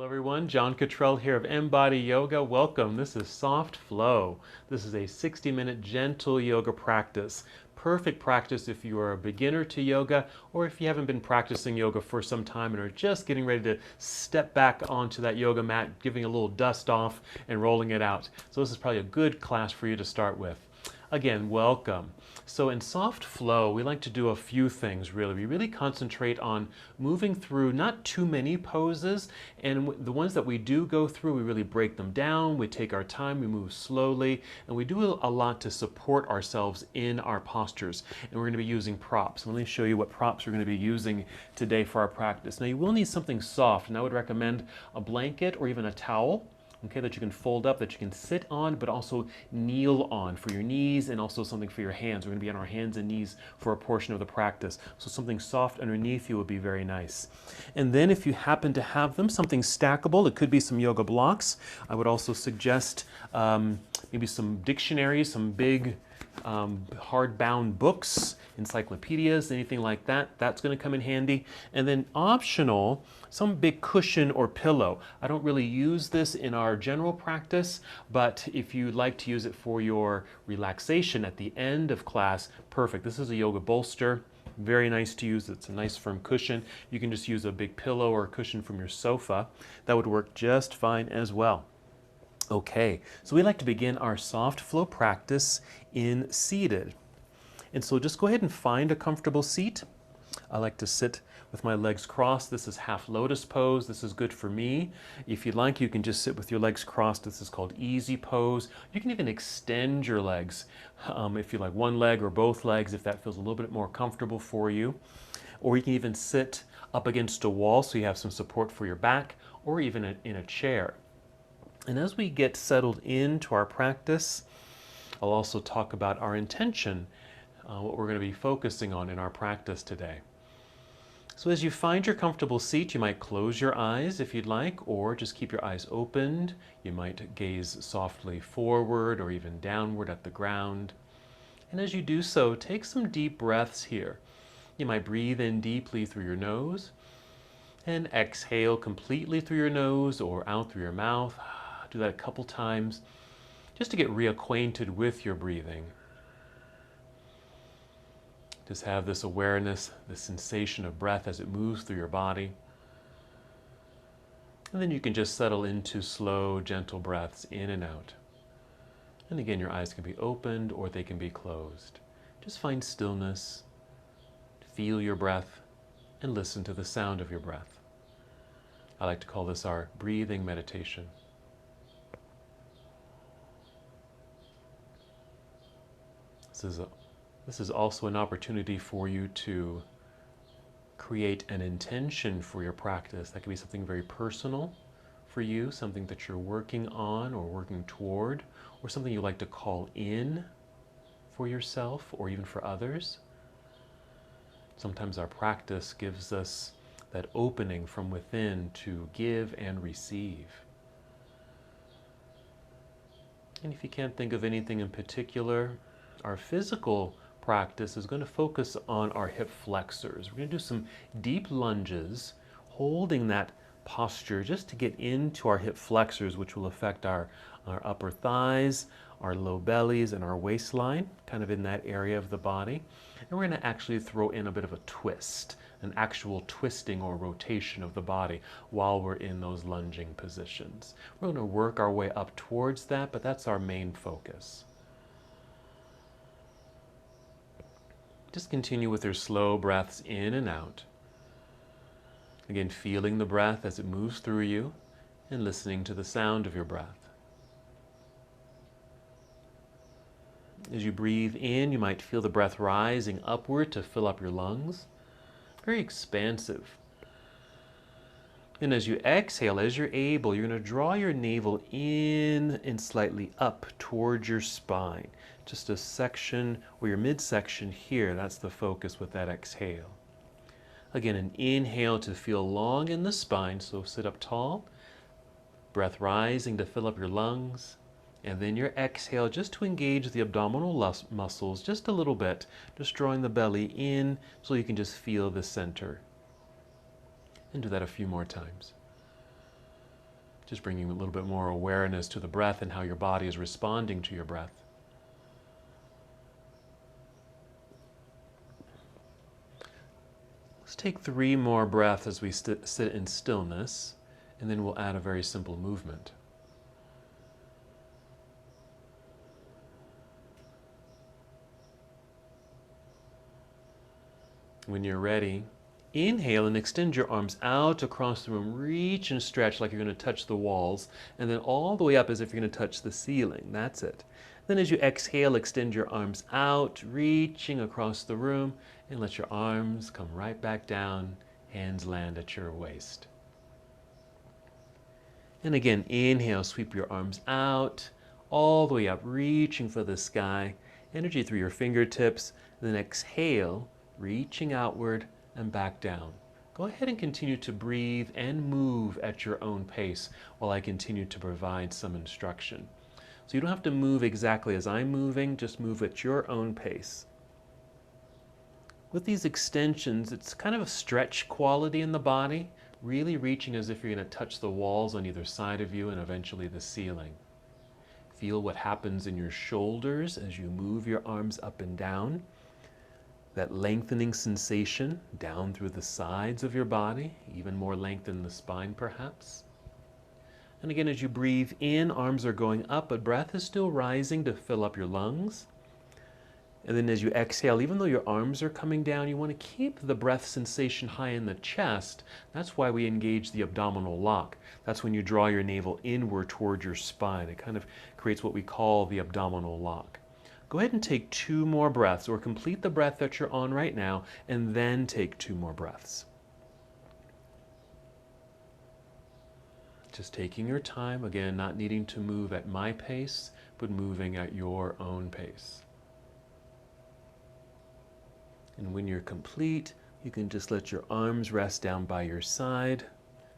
Hello everyone, John Cottrell here of MBODY Yoga. Welcome. This is Soft Flow. This is a 60-minute gentle yoga practice. Perfect practice if you are a beginner to yoga or if you haven't been practicing yoga for some time and are just getting ready to step back onto that yoga mat, giving a little dust off and rolling it out. So this is probably a good class for you to start with. Again, welcome. So in soft flow, we like to do a few things really. We really concentrate on moving through not too many poses, and the ones that we do go through, we really break them down, we take our time, we move slowly, and we do a lot to support ourselves in our postures. And we're going to be using props. Let me show you what props we're going to be using today for our practice. Now you will need something soft, and I would recommend a blanket or even a towel. Okay, that you can fold up, that you can sit on, but also kneel on for your knees and also something for your hands. We're going to be on our hands and knees for a portion of the practice. So something soft underneath you would be very nice. And then if you happen to have them, something stackable, it could be some yoga blocks. I would also suggest maybe some dictionaries, some big hardbound books, encyclopedias, anything like that. That's going to come in handy. And then optional, some big cushion or pillow. I don't really use this in our general practice, but if you'd like to use it for your relaxation at the end of class, perfect. This is a yoga bolster. Very nice to use. It's a nice firm cushion. You can just use a big pillow or a cushion from your sofa. That would work just fine as well. Okay, so we like to begin our soft flow practice in seated. And so just go ahead and find a comfortable seat. I like to sit with my legs crossed. This is half lotus pose. This is good for me. If you'd like, you can just sit with your legs crossed. This is called easy pose. You can even extend your legs if you like one leg or both legs, if that feels a little bit more comfortable for you. Or you can even sit up against a wall so you have some support for your back, or even in a chair. And as we get settled into our practice, I'll also talk about our intention, what we're going to be focusing on in our practice today. So as you find your comfortable seat, you might close your eyes if you'd like, or just keep your eyes opened. You might gaze softly forward or even downward at the ground. And as you do so, take some deep breaths here. You might breathe in deeply through your nose and exhale completely through your nose or out through your mouth. Do that a couple times just to get reacquainted with your breathing. Just have this awareness, this sensation of breath as it moves through your body. And then you can just settle into slow, gentle breaths in and out. And again, your eyes can be opened or they can be closed. Just find stillness, feel your breath, and listen to the sound of your breath. I like to call this our breathing meditation. This is also an opportunity for you to create an intention for your practice. That could be something very personal for you, something that you're working on or working toward, or something you like to call in for yourself or even for others. Sometimes our practice gives us that opening from within to give and receive. And if you can't think of anything in particular, our physical practice is going to focus on our hip flexors. We're going to do some deep lunges, holding that posture just to get into our hip flexors, which will affect our upper thighs, our low bellies, and our waistline, kind of in that area of the body. And we're going to actually throw in a bit of a twist, an actual twisting or rotation of the body while we're in those lunging positions. We're going to work our way up towards that, but that's our main focus. Just continue with your slow breaths in and out. Again, feeling the breath as it moves through you and listening to the sound of your breath. As you breathe in, you might feel the breath rising upward to fill up your lungs. Very expansive. And as you exhale, as you're able, you're going to draw your navel in and slightly up towards your spine. Just a section, or your midsection here, that's the focus with that exhale. Again, an inhale to feel long in the spine, so sit up tall. Breath rising to fill up your lungs. And then your exhale just to engage the abdominal muscles just a little bit, just drawing the belly in so you can just feel the center. And do that a few more times. Just bringing a little bit more awareness to the breath and how your body is responding to your breath. Let's take 3 more breaths as we sit in stillness, and then we'll add a very simple movement. When you're ready, inhale and extend your arms out across the room. Reach and stretch like you're going to touch the walls, and then all the way up as if you're going to touch the ceiling. That's it. Then as you exhale, extend your arms out, reaching across the room, and let your arms come right back down. Hands land at your waist. And again, inhale, sweep your arms out, all the way up, reaching for the sky. Energy through your fingertips. And then exhale, reaching outward and back down. Go ahead and continue to breathe and move at your own pace while I continue to provide some instruction. So you don't have to move exactly as I'm moving, just move at your own pace. With these extensions, it's kind of a stretch quality in the body, really reaching as if you're going to touch the walls on either side of you and eventually the ceiling. Feel what happens in your shoulders as you move your arms up and down. That lengthening sensation down through the sides of your body, even more length in the spine perhaps. And again, as you breathe in, arms are going up, but breath is still rising to fill up your lungs. And then as you exhale, even though your arms are coming down, you want to keep the breath sensation high in the chest. That's why we engage the abdominal lock. That's when you draw your navel inward toward your spine. It kind of creates what we call the abdominal lock. Go ahead and take 2 more breaths, or complete the breath that you're on right now, and then take 2 more breaths. Just taking your time, again, not needing to move at my pace, but moving at your own pace. And when you're complete, you can just let your arms rest down by your side,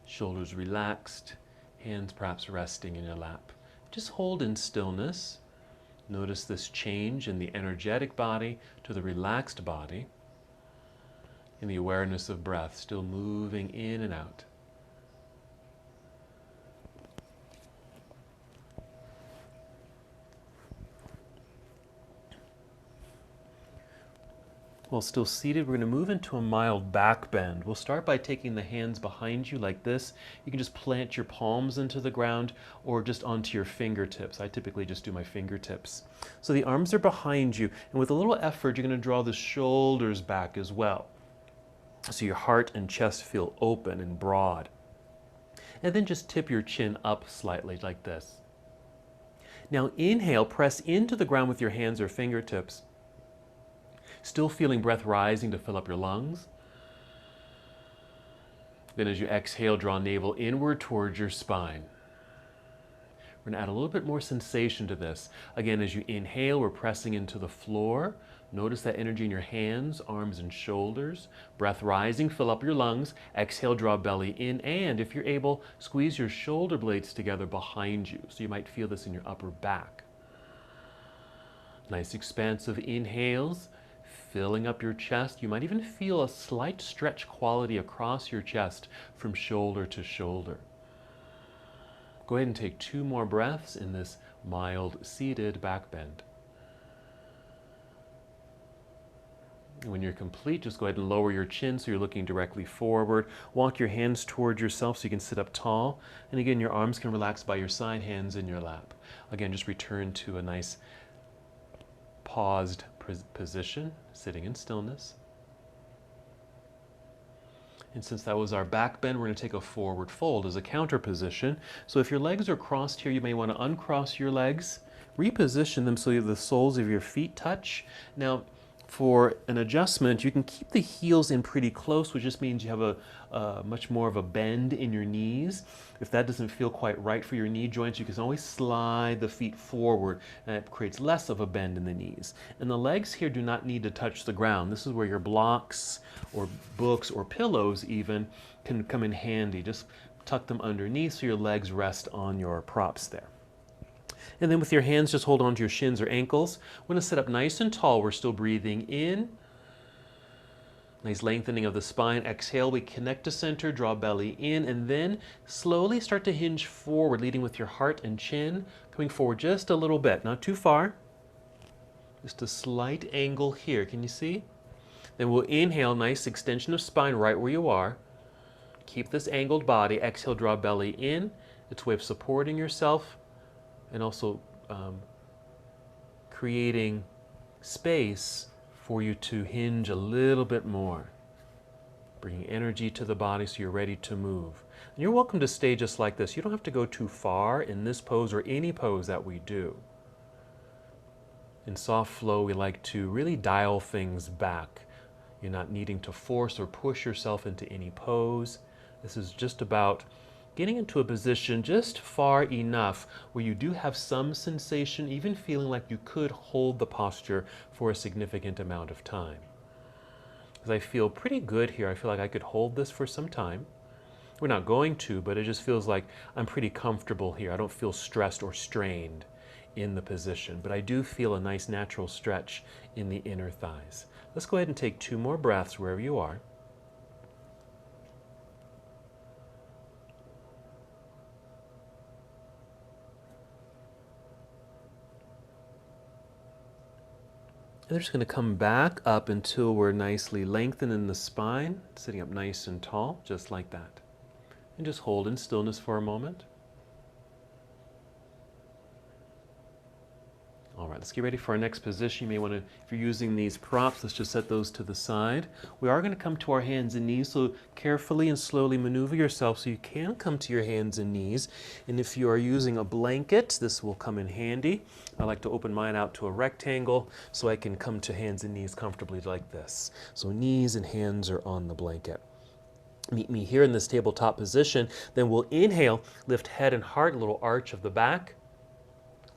shoulders relaxed, hands perhaps resting in your lap. Just hold in stillness. Notice this change in the energetic body to the relaxed body, and the awareness of breath still moving in and out. While still seated, we're going to move into a mild back bend. We'll start by taking the hands behind you like this. You can just plant your palms into the ground or just onto your fingertips. I typically just do my fingertips. So the arms are behind you, and with a little effort, you're going to draw the shoulders back as well. So your heart and chest feel open and broad. And then just tip your chin up slightly like this. Now inhale, press into the ground with your hands or fingertips. Still feeling breath rising to fill up your lungs. Then as you exhale, draw navel inward towards your spine. We're going to add a little bit more sensation to this. Again, as you inhale, we're pressing into the floor. Notice that energy in your hands, arms, and shoulders. Breath rising, fill up your lungs. Exhale, draw belly in, and if you're able, squeeze your shoulder blades together behind you. So you might feel this in your upper back. Nice expansive inhales, filling up your chest. You might even feel a slight stretch quality across your chest from shoulder to shoulder. Go ahead and take 2 more breaths in this mild seated back bend. And when you're complete, just go ahead and lower your chin so you're looking directly forward. Walk your hands towards yourself so you can sit up tall. And again, your arms can relax by your side, hands in your lap. Again, just return to a nice paused position, sitting in stillness. And since that was our back bend, we're going to take a forward fold as a counter position. So if your legs are crossed here, you may want to uncross your legs, reposition them so the soles of your feet touch. Now, for an adjustment, you can keep the heels in pretty close, which just means you have a much more of a bend in your knees. If that doesn't feel quite right for your knee joints, you can always slide the feet forward, and it creates less of a bend in the knees. And the legs here do not need to touch the ground. This is where your blocks or books or pillows even can come in handy. Just tuck them underneath so your legs rest on your props there. And then with your hands, just hold on to your shins or ankles. We're going to sit up nice and tall. We're still breathing in Nice lengthening of the spine. Exhale, we connect to center, draw belly in, and then slowly start to hinge forward, leading with your heart and chin, coming forward just a little bit, not too far. Just a slight angle here, can you see? Then we'll inhale, nice extension of spine right where you are. Keep this angled body. Exhale, draw belly in. It's a way of supporting yourself and also creating space for you to hinge a little bit more. Bringing energy to the body so you're ready to move. And you're welcome to stay just like this. You don't have to go too far in this pose or any pose that we do. In soft flow, we like to really dial things back. You're not needing to force or push yourself into any pose. This is just about getting into a position just far enough where you do have some sensation, even feeling like you could hold the posture for a significant amount of time. Because I feel pretty good here. I feel like I could hold this for some time. We're not going to, but it just feels like I'm pretty comfortable here. I don't feel stressed or strained in the position, but I do feel a nice natural stretch in the inner thighs. Let's go ahead and take 2 more breaths wherever you are. And they're just going to come back up until we're nicely lengthened in the spine, sitting up nice and tall, just like that. And just hold in stillness for a moment. All right, let's get ready for our next position. You may want to, if you're using these props, let's just set those to the side. We are going to come to our hands and knees, so carefully and slowly maneuver yourself so you can come to your hands and knees. And if you are using a blanket, this will come in handy. I like to open mine out to a rectangle so I can come to hands and knees comfortably like this. So knees and hands are on the blanket. Meet me here in this tabletop position. Then we'll inhale, lift head and heart, a little arch of the back,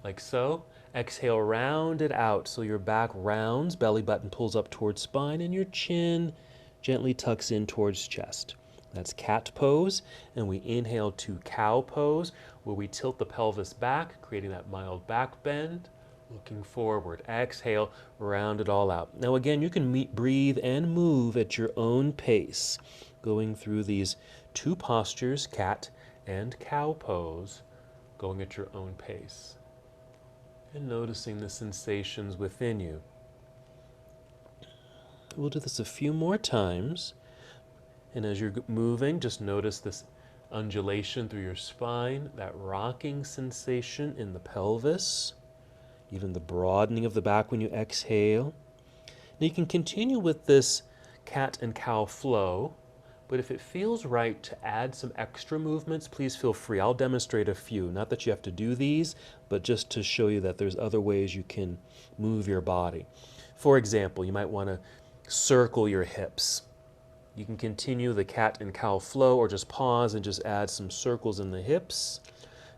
like so. Exhale, round it out so your back rounds, belly button pulls up towards spine, and your chin gently tucks in towards chest. That's cat pose. And we inhale to cow pose, where we tilt the pelvis back, creating that mild back bend, looking forward. Exhale, round it all out. Now again, you can breathe and move at your own pace, going through these 2 postures, cat and cow pose, going at your own pace. And noticing the sensations within you. We'll do this a few more times. And as you're moving, just notice this undulation through your spine, that rocking sensation in the pelvis, even the broadening of the back when you exhale. Now you can continue with this cat and cow flow, but if it feels right to add some extra movements, please feel free. I'll demonstrate a few. Not that you have to do these, but just to show you that there's other ways you can move your body. For example, you might want to circle your hips. You can continue the cat and cow flow or just pause and just add some circles in the hips,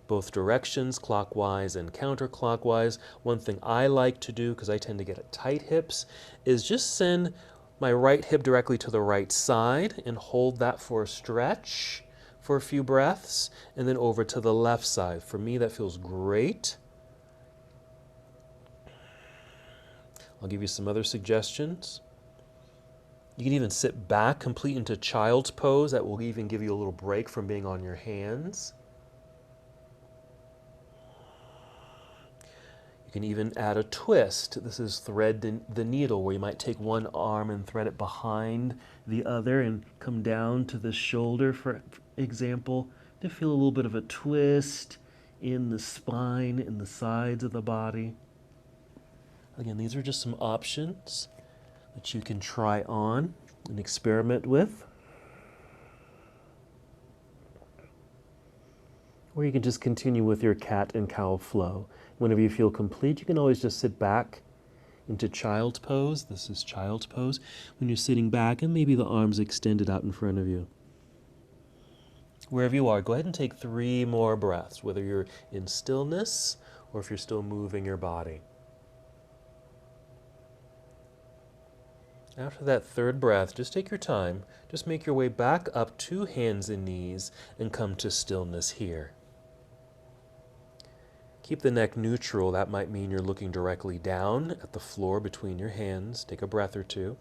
both directions, clockwise and counterclockwise. One thing I like to do, because I tend to get tight hips, is just send my right hip directly to the right side and hold that for a stretch for a few breaths, and then over to the left side. For me, that feels great. I'll give you some other suggestions. You can even sit back, complete into child's pose. That will even give you a little break from being on your hands. You can even add a twist. This is thread the needle, where you might take one arm and thread it behind the other and come down to the shoulder, for example, to feel a little bit of a twist in the spine, in the sides of the body. Again, these are just some options that you can try on and experiment with. Or you can just continue with your cat and cow flow. Whenever you feel complete, you can always just sit back into child's pose. This is child's pose. When you're sitting back and maybe the arms extended out in front of you. Wherever you are, go ahead and take 3 more breaths, whether you're in stillness or if you're still moving your body. After that 3rd breath, just take your time. Just make your way back up to hands and knees and come to stillness here. Keep the neck neutral. That might mean you're looking directly down at the floor between your hands. Take a breath or 2.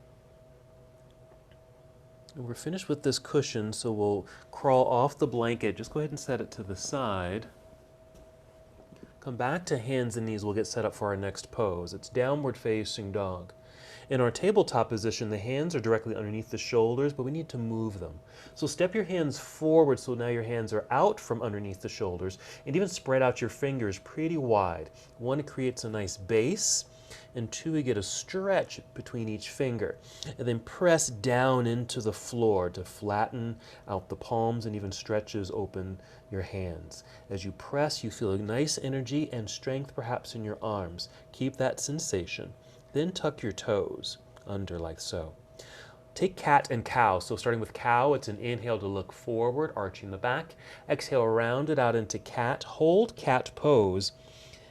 And we're finished with this cushion, so we'll crawl off the blanket. Just go ahead and set it to the side. Come back to hands and knees. We'll get set up for our next pose. It's downward facing dog. In our tabletop position, the hands are directly underneath the shoulders, but we need to move them. So step your hands forward so now your hands are out from underneath the shoulders, and even spread out your fingers pretty wide. One, it creates a nice base, and two, we get a stretch between each finger. And then press down into the floor to flatten out the palms and even stretches open your hands. As you press, you feel a nice energy and strength perhaps in your arms. Keep that sensation. Then tuck your toes under like so. Take cat and cow. So starting with cow, it's an inhale to look forward, arching the back. Exhale, round it out into cat. Hold cat pose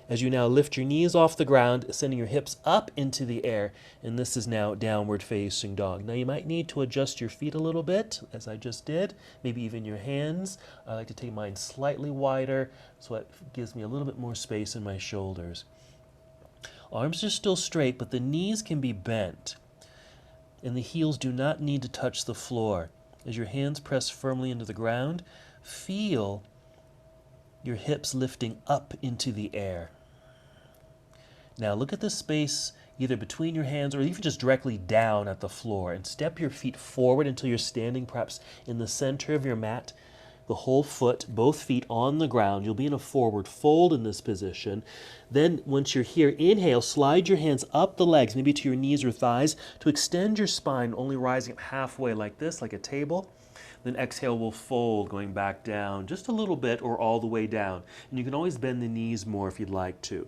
as you now lift your knees off the ground, sending your hips up into the air. And this is now downward facing dog. Now you might need to adjust your feet a little bit, as I just did, maybe even your hands. I like to take mine slightly wider, so it gives me a little bit more space in my shoulders. Arms are still straight, but the knees can be bent, and the heels do not need to touch the floor. As your hands press firmly into the ground, feel your hips lifting up into the air. Now look at the space either between your hands or even just directly down at the floor, and step your feet forward until you're standing perhaps in the center of your mat. The whole foot, both feet on the ground. You'll be in a forward fold in this position. Then once you're here, inhale, slide your hands up the legs, maybe to your knees or thighs, to extend your spine, only rising up halfway like this, like a table. Then exhale, we'll fold, going back down just a little bit or all the way down. And you can always bend the knees more if you'd like to.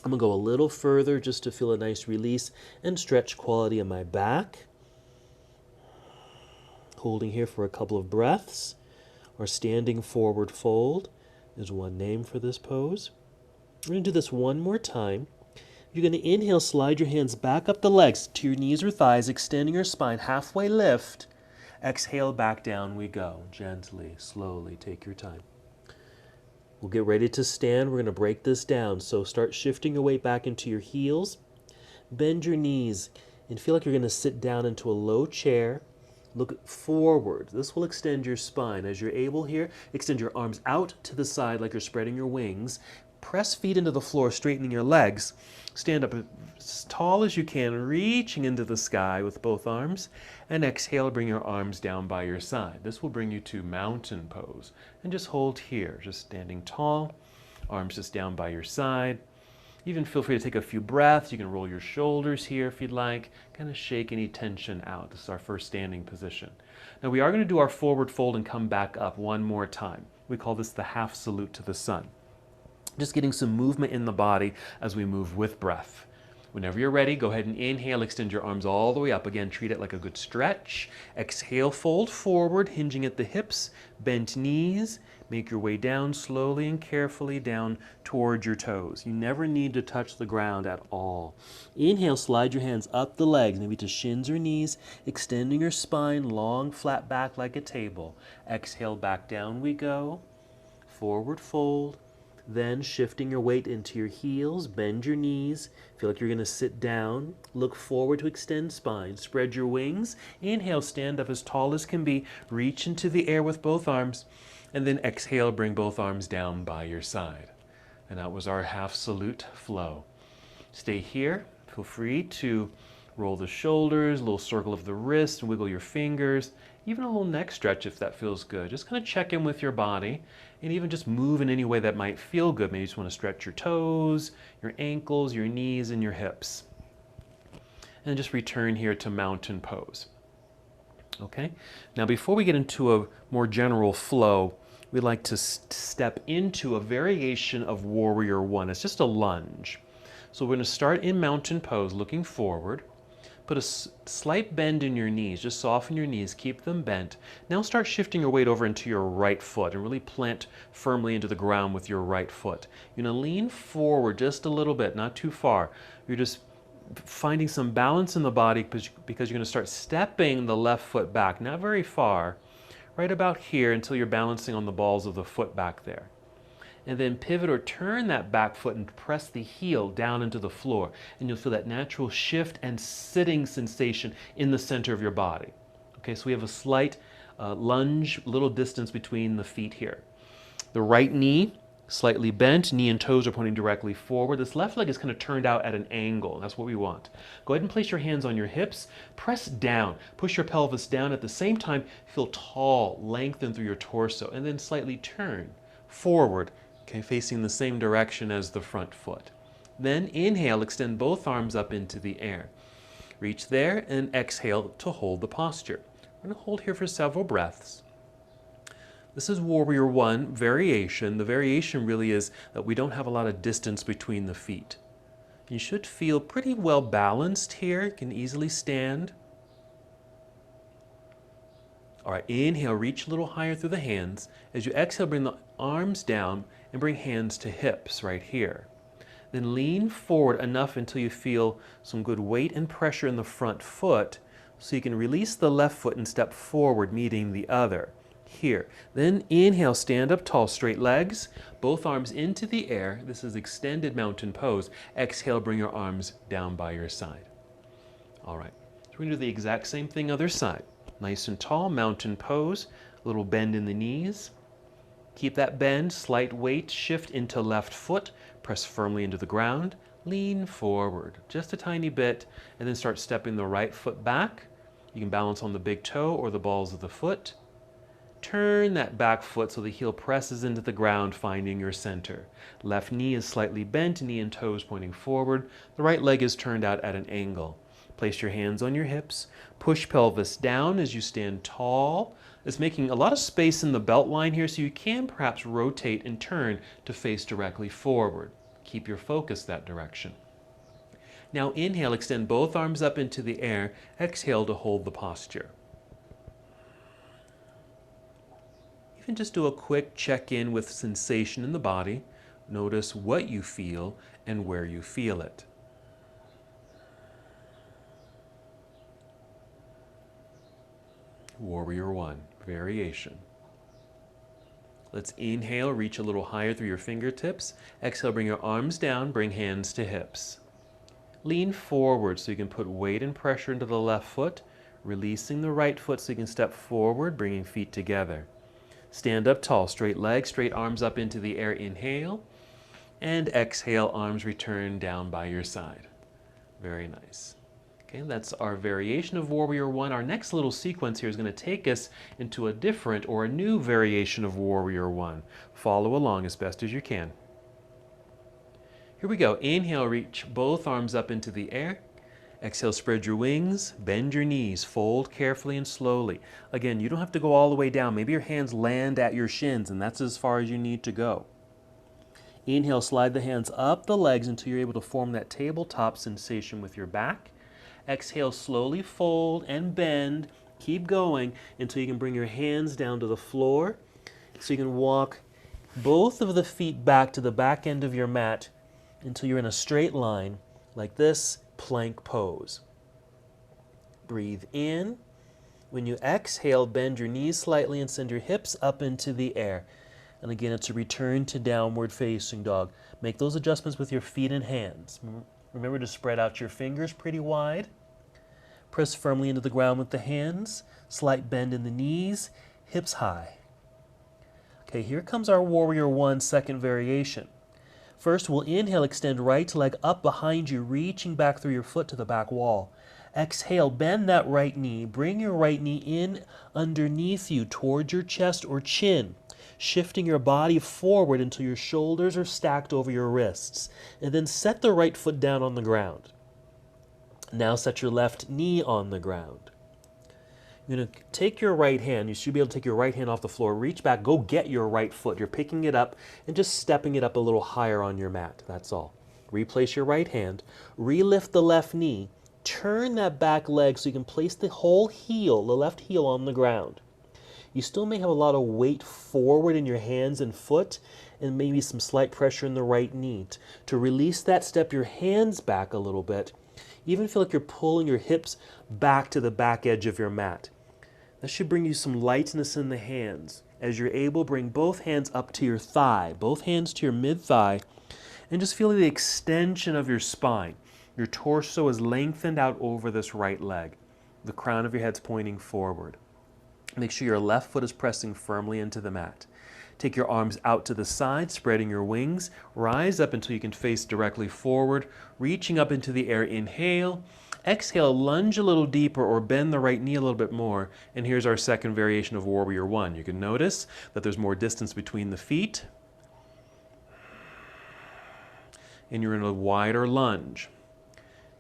I'm going to go a little further just to feel a nice release and stretch quality in my back. Holding here for a couple of breaths. Or standing forward fold is one name for this pose. We're going to do this one more time. You're going to inhale, slide your hands back up the legs to your knees or thighs, extending your spine, halfway lift. Exhale, back down we go. Gently, slowly, take your time. We'll get ready to stand. We're going to break this down. So start shifting your weight back into your heels. Bend your knees and feel like you're going to sit down into a low chair. Look forward. This will extend your spine. As you're able here, extend your arms out to the side like you're spreading your wings. Press feet into the floor, straightening your legs. Stand up as tall as you can, reaching into the sky with both arms. And exhale, bring your arms down by your side. This will bring you to mountain pose. And just hold here, just standing tall, arms just down by your side. Even feel free to take a few breaths. You can roll your shoulders here if you'd like. Kind of shake any tension out. This is our first standing position. Now we are going to do our forward fold and come back up one more time. We call this the half salute to the sun. Just getting some movement in the body as we move with breath. Whenever you're ready, go ahead and inhale, extend your arms all the way up. Again, treat it like a good stretch. Exhale, fold forward, hinging at the hips, bent knees. Make your way down slowly and carefully down toward your toes. You never need to touch the ground at all. Inhale, slide your hands up the legs, maybe to shins or knees, extending your spine, long, flat back like a table. Exhale, back down we go. Forward fold. Then shifting your weight into your heels, bend your knees. Feel like you're going to sit down. Look forward to extend spine. Spread your wings. Inhale, stand up as tall as can be. Reach into the air with both arms. And then exhale, bring both arms down by your side. And that was our half salute flow. Stay here. Feel free to roll the shoulders, a little circle of the wrist, wiggle your fingers, even a little neck stretch if that feels good. Just kind of check in with your body and even just move in any way that might feel good. Maybe you just want to stretch your toes, your ankles, your knees, and your hips. And just return here to mountain pose. Okay? Now before we get into a more general flow, we'd like to step into a variation of Warrior One. It's just a lunge. So we're going to start in mountain pose, looking forward. Put a slight bend in your knees. Just soften your knees, keep them bent. Now start shifting your weight over into your right foot and really plant firmly into the ground with your right foot. You're going to lean forward just a little bit, not too far. You're just finding some balance in the body because you're going to start stepping the left foot back, not very far, right about here until you're balancing on the balls of the foot back there. And then pivot or turn that back foot and press the heel down into the floor. And you'll feel that natural shift and sitting sensation in the center of your body. Okay, so we have a slight lunge, little distance between the feet here. The right knee slightly bent, knee and toes are pointing directly forward. This left leg is kind of turned out at an angle. That's what we want. Go ahead and place your hands on your hips. Press down. Push your pelvis down. At the same time, feel tall, lengthen through your torso, and then slightly turn forward, okay, facing the same direction as the front foot. Then inhale, extend both arms up into the air. Reach there and exhale to hold the posture. We're going to hold here for several breaths. This is Warrior One variation. The variation really is that we don't have a lot of distance between the feet. You should feel pretty well balanced here. You can easily stand. All right, inhale, reach a little higher through the hands. As you exhale, bring the arms down and bring hands to hips right here. Then lean forward enough until you feel some good weight and pressure in the front foot so you can release the left foot and step forward, meeting the other. Here. Then inhale, stand up tall, straight legs, both arms into the air. This is extended mountain pose. Exhale, bring your arms down by your side. All right, so we're going to do the exact same thing other side. Nice and tall, mountain pose, a little bend in the knees. Keep that bend, slight weight, shift into left foot, press firmly into the ground, lean forward just a tiny bit, and then start stepping the right foot back. You can balance on the big toe or the balls of the foot. Turn that back foot so the heel presses into the ground, finding your center. Left knee is slightly bent, knee and toes pointing forward. The right leg is turned out at an angle. Place your hands on your hips. Push pelvis down as you stand tall. It's making a lot of space in the belt line here, so you can perhaps rotate and turn to face directly forward. Keep your focus that direction. Now inhale, extend both arms up into the air. Exhale to hold the posture. And just do a quick check-in with sensation in the body. Notice what you feel and where you feel it. Warrior One, variation. Let's inhale, reach a little higher through your fingertips. Exhale, bring your arms down, bring hands to hips. Lean forward so you can put weight and pressure into the left foot, releasing the right foot so you can step forward, bringing feet together. Stand up tall, straight legs, straight arms up into the air, inhale, and exhale, arms return down by your side. Very nice. Okay, that's our variation of Warrior One. Our next little sequence here is going to take us into a different or a new variation of Warrior One. Follow along as best as you can. Here we go. Inhale, reach both arms up into the air. Exhale, spread your wings, bend your knees, fold carefully and slowly. Again, you don't have to go all the way down. Maybe your hands land at your shins, and that's as far as you need to go. Inhale, slide the hands up the legs until you're able to form that tabletop sensation with your back. Exhale, slowly fold and bend. Keep going until you can bring your hands down to the floor so you can walk both of the feet back to the back end of your mat until you're in a straight line like this. Plank pose. Breathe in. When you exhale, bend your knees slightly and send your hips up into the air. And again, it's a return to downward facing dog. Make those adjustments with your feet and hands. Remember to spread out your fingers pretty wide. Press firmly into the ground with the hands. Slight bend in the knees, hips high. Okay, here comes our Warrior One second variation. First, we'll inhale, extend right leg up behind you, reaching back through your foot to the back wall. Exhale, bend that right knee. Bring your right knee in underneath you towards your chest or chin, shifting your body forward until your shoulders are stacked over your wrists. And then set the right foot down on the ground. Now set your left knee on the ground. You're going to take your right hand. You should be able to take your right hand off the floor. Reach back. Go get your right foot. You're picking it up and just stepping it up a little higher on your mat. That's all. Replace your right hand. Relift the left knee. Turn that back leg so you can place the whole heel, the left heel, on the ground. You still may have a lot of weight forward in your hands and foot and maybe some slight pressure in the right knee. To release that, step your hands back a little bit. Even feel like you're pulling your hips back to the back edge of your mat. That should bring you some lightness in the hands. As you're able, bring both hands up to your thigh, both hands to your mid-thigh, and just feel the extension of your spine. Your torso is lengthened out over this right leg. The crown of your head's pointing forward. Make sure your left foot is pressing firmly into the mat. Take your arms out to the side, spreading your wings. Rise up until you can face directly forward, reaching up into the air. Inhale. Exhale, lunge a little deeper or bend the right knee a little bit more. And here's our second variation of Warrior One. You can notice that there's more distance between the feet. And you're in a wider lunge.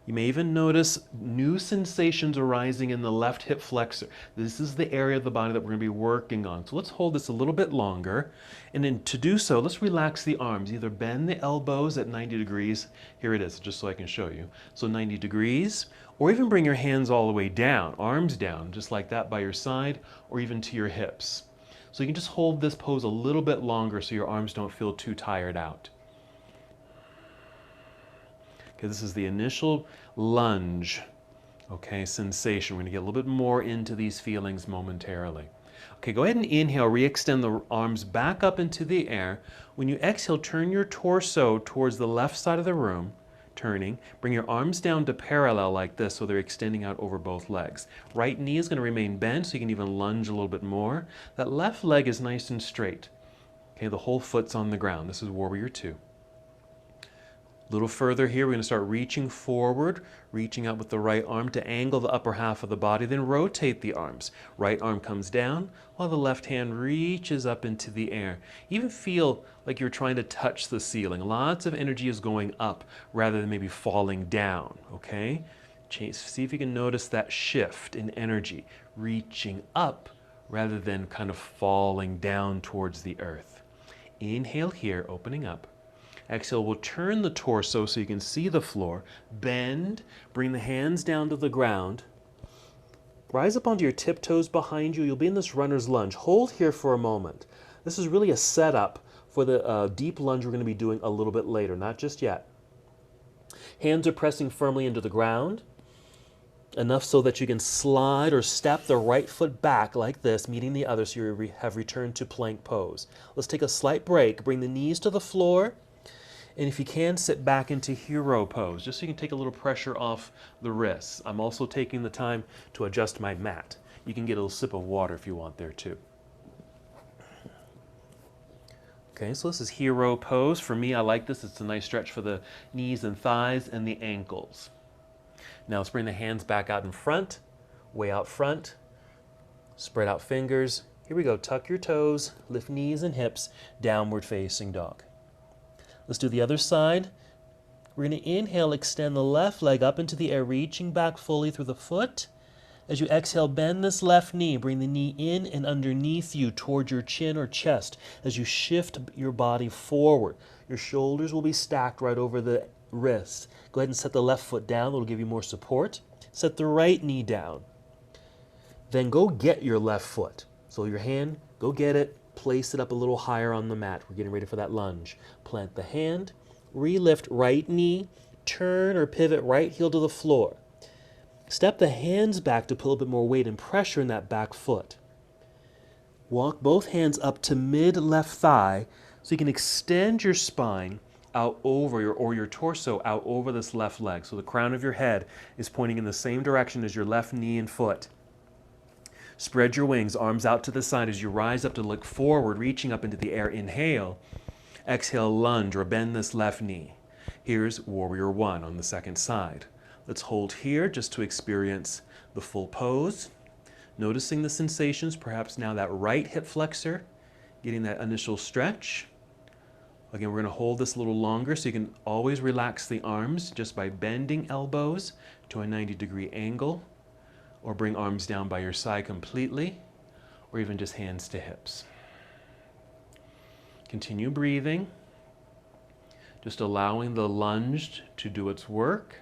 You may even notice new sensations arising in the left hip flexor. This is the area of the body that we're going to be working on. So let's hold this a little bit longer. And then to do so, let's relax the arms. Either bend the elbows at 90 degrees. Here it is, just so I can show you. So 90 degrees. Or even bring your hands all the way down, arms down, just like that by your side, or even to your hips. So you can just hold this pose a little bit longer so your arms don't feel too tired out. Okay, this is the initial lunge, okay, sensation. We're going to get a little bit more into these feelings momentarily. Okay, go ahead and inhale, re-extend the arms back up into the air. When you exhale, turn your torso towards the left side of the room, turning. Bring your arms down to parallel like this so they're extending out over both legs. Right knee is going to remain bent so you can even lunge a little bit more. That left leg is nice and straight. Okay, the whole foot's on the ground. This is Warrior Two. A little further here, we're going to start reaching forward, reaching out with the right arm to angle the upper half of the body, then rotate the arms. Right arm comes down while the left hand reaches up into the air. Even feel like you're trying to touch the ceiling. Lots of energy is going up rather than maybe falling down, okay? See if you can notice that shift in energy, reaching up rather than kind of falling down towards the earth. Inhale here, opening up. Exhale, we'll turn the torso so you can see the floor. Bend, bring the hands down to the ground. Rise up onto your tiptoes behind you. You'll be in this runner's lunge. Hold here for a moment. This is really a setup for the deep lunge we're going to be doing a little bit later, not just yet. Hands are pressing firmly into the ground, enough so that you can slide or step the right foot back like this, meeting the other so you have returned to plank pose. Let's take a slight break. Bring the knees to the floor. And if you can, sit back into hero pose, just so you can take a little pressure off the wrists. I'm also taking the time to adjust my mat. You can get a little sip of water if you want there too. Okay, so this is hero pose. For me, I like this. It's a nice stretch for the knees and thighs and the ankles. Now let's bring the hands back out in front, way out front. Spread out fingers. Here we go. Tuck your toes, lift knees and hips, downward facing dog. Let's do the other side. We're going to inhale, extend the left leg up into the air, reaching back fully through the foot. As you exhale, bend this left knee. Bring the knee in and underneath you toward your chin or chest as you shift your body forward. Your shoulders will be stacked right over the wrists. Go ahead and set the left foot down. That'll give you more support. Set the right knee down. Then go get your left foot. So your hand, go get it. Place it up a little higher on the mat. We're getting ready for that lunge. Plant the hand, re-lift right knee, turn or pivot right heel to the floor. Step the hands back to put a little bit more weight and pressure in that back foot. Walk both hands up to mid left thigh so you can extend your spine out over your torso out over this left leg. So the crown of your head is pointing in the same direction as your left knee and foot. Spread your wings, arms out to the side as you rise up to look forward, reaching up into the air. Inhale. Exhale, lunge or bend this left knee. Here's Warrior One on the second side. Let's hold here just to experience the full pose. Noticing the sensations, perhaps now that right hip flexor, getting that initial stretch. Again, we're going to hold this a little longer so you can always relax the arms just by bending elbows to a 90-degree angle. Or bring arms down by your side completely, or even just hands to hips. Continue breathing, just allowing the lunge to do its work,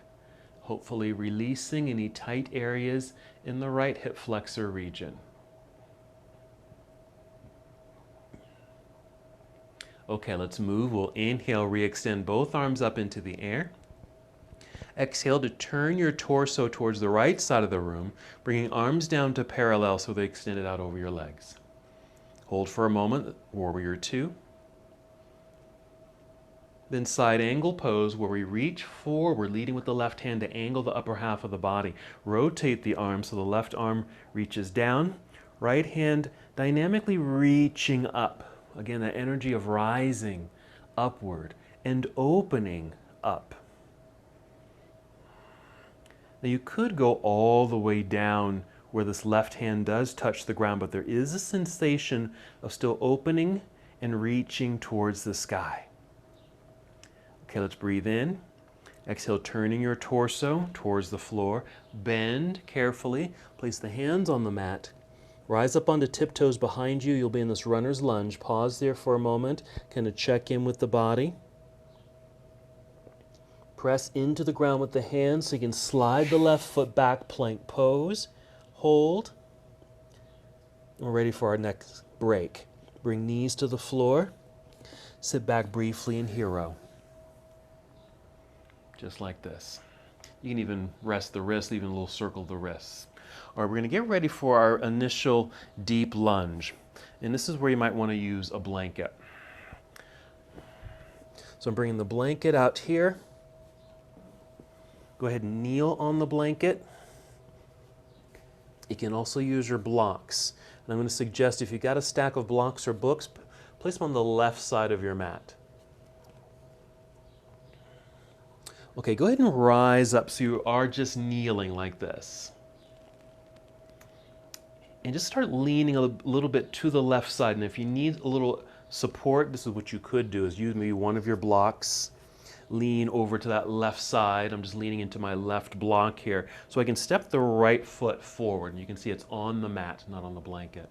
hopefully releasing any tight areas in the right hip flexor region. Okay, let's move. We'll inhale, re-extend both arms up into the air. Exhale to turn your torso towards the right side of the room, bringing arms down to parallel so they extend it out over your legs. Hold for a moment, Warrior Two. Then side angle pose, where we reach forward, leading with the left hand to angle the upper half of the body. Rotate the arm so the left arm reaches down, right hand dynamically reaching up. Again, that energy of rising upward and opening up. Now you could go all the way down where this left hand does touch the ground, but there is a sensation of still opening and reaching towards the sky. Okay, let's breathe in. Exhale, turning your torso towards the floor. Bend carefully. Place the hands on the mat. Rise up onto tiptoes behind you. You'll be in this runner's lunge. Pause there for a moment. Kind of check in with the body. Press into the ground with the hands so you can slide the left foot back, plank pose. Hold. We're ready for our next break. Bring knees to the floor. Sit back briefly in hero. Just like this. You can even rest the wrists, even a little circle the wrists. All right, we're going to get ready for our initial deep lunge. And this is where you might want to use a blanket. So I'm bringing the blanket out here. Go ahead and kneel on the blanket. You can also use your blocks. And I'm going to suggest if you've got a stack of blocks or books, place them on the left side of your mat. Okay, go ahead and rise up so you are just kneeling like this. And just start leaning a little bit to the left side. And if you need a little support, this is what you could do, is use maybe one of your blocks. Lean over to that left side. I'm just leaning into my left block here. So I can step the right foot forward. And you can see it's on the mat, not on the blanket.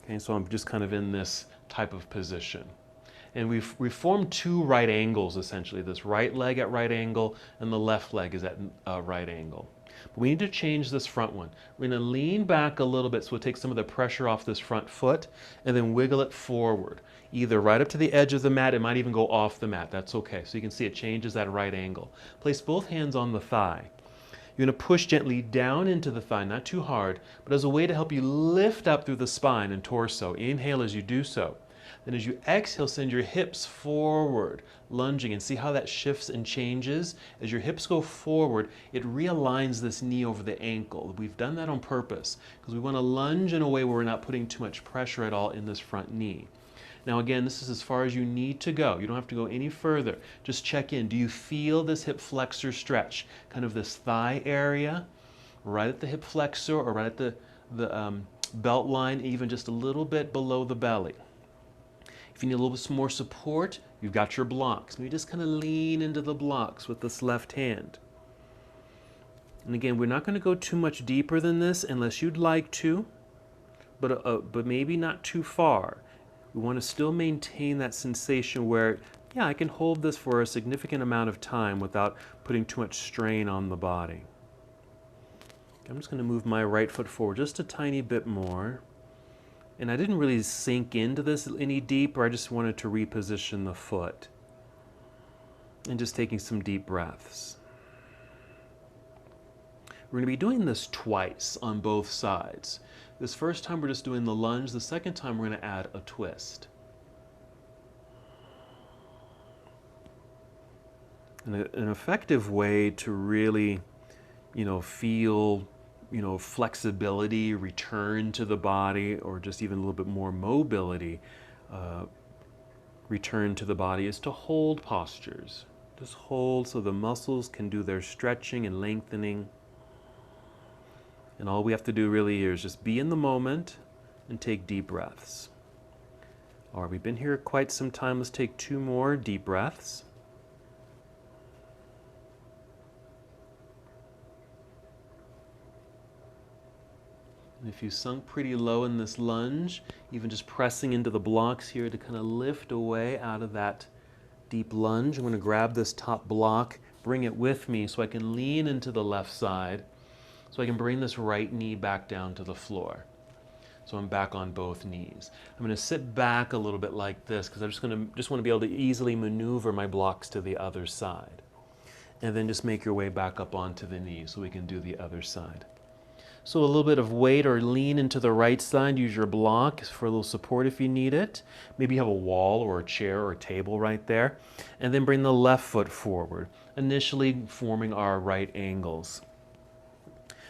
Okay, so I'm just kind of in this type of position. And we formed two right angles, essentially. This right leg at right angle, and the left leg is at right angle. But we need to change this front one. We're going to lean back a little bit so we'll take some of the pressure off this front foot, and then wiggle it forward. Either right up to the edge of the mat, it might even go off the mat. That's okay. So you can see it changes that right angle. Place both hands on the thigh. You're going to push gently down into the thigh, not too hard, but as a way to help you lift up through the spine and torso. Inhale as you do so. Then as you exhale, send your hips forward, lunging, and see how that shifts and changes. As your hips go forward, it realigns this knee over the ankle. We've done that on purpose because we want to lunge in a way where we're not putting too much pressure at all in this front knee. Now again, this is as far as you need to go. You don't have to go any further. Just check in. Do you feel this hip flexor stretch? Kind of this thigh area, right at the hip flexor or right at the belt line, even just a little bit below the belly. If you need a little bit more support, you've got your blocks. Maybe just kind of lean into the blocks with this left hand. And again, we're not going to go too much deeper than this unless you'd like to, but maybe not too far. We want to still maintain that sensation where, yeah, I can hold this for a significant amount of time without putting too much strain on the body. I'm just going to move my right foot forward just a tiny bit more. And I didn't really sink into this any deeper. I just wanted to reposition the foot. And just taking some deep breaths. We're going to be doing this twice on both sides. This first time we're just doing the lunge. The second time we're going to add a twist. And an effective way to really, feel flexibility, return to the body, or just even a little bit more mobility, return to the body, is to hold postures. Just hold so the muscles can do their stretching and lengthening. And all we have to do really here is just be in the moment and take deep breaths. All right, we've been here quite some time. Let's take 2 more deep breaths. And if you sunk pretty low in this lunge, even just pressing into the blocks here to kind of lift away out of that deep lunge. I'm going to grab this top block, bring it with me so I can lean into the left side, so I can bring this right knee back down to the floor. So I'm back on both knees. I'm going to sit back a little bit like this because I just want to be able to easily maneuver my blocks to the other side. And then just make your way back up onto the knees so we can do the other side. So a little bit of weight or lean into the right side. Use your block for a little support if you need it. Maybe you have a wall or a chair or a table right there. And then bring the left foot forward, initially forming our right angles.